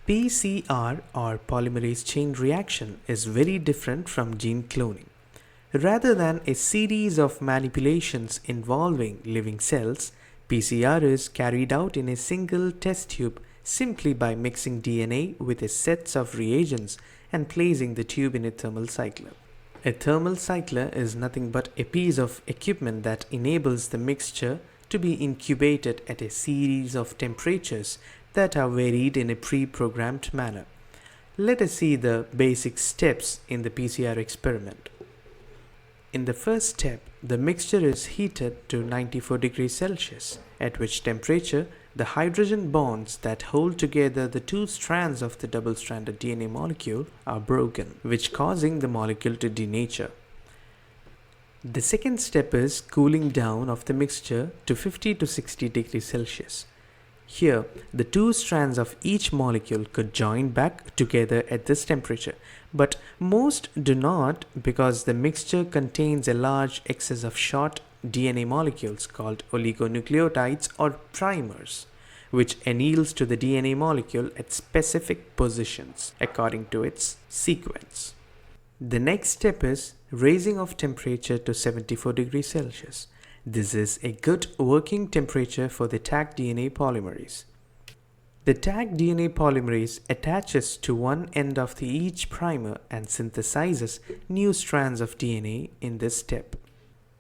PCR or polymerase chain reaction is very different from gene cloning. Rather than a series of manipulations involving living cells, PCR is carried out in a single test tube simply by mixing DNA with a set of reagents and placing the tube in a thermal cycler. A thermal cycler is nothing but a piece of equipment that enables the mixture to be incubated at a series of temperatures that are varied in a pre-programmed manner. Let us see the basic steps in the PCR experiment. In the first step, the mixture is heated to 94 degrees Celsius, at which temperature the hydrogen bonds that hold together the two strands of the double-stranded DNA molecule are broken, which causing the molecule to denature. The second step is cooling down of the mixture to 50 to 60 degrees Celsius. Here, the two strands of each molecule could join back together at this temperature, but most do not because the mixture contains a large excess of short DNA molecules called oligonucleotides or primers, which anneals to the DNA molecule at specific positions according to its sequence. The next step is raising of temperature to 74 degrees Celsius. This is a good working temperature for the tagged DNA polymerase. The tagged DNA polymerase attaches to one end of each primer and synthesizes new strands of DNA in this step.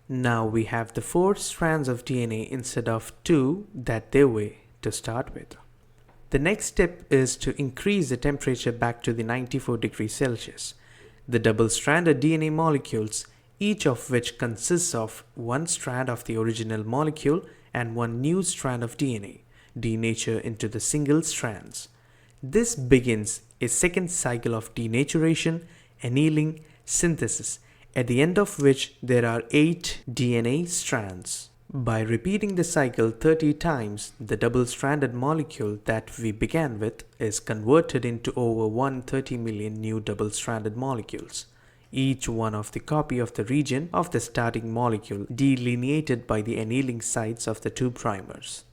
Now we have the 4 strands of DNA instead of 2 that there were to start with. The next step is to increase the temperature back to the 94 degrees Celsius. The double-stranded DNA molecules, each of which consists of one strand of the original molecule and one new strand of DNA, denature into the single strands. This begins a second cycle of denaturation, annealing, synthesis, at the end of which there are 8 DNA strands. By repeating the cycle 30 times, the double-stranded molecule that we began with is converted into over 130 million new double-stranded molecules, each one of the copy of the region of the starting molecule delineated by the annealing sites of the two primers.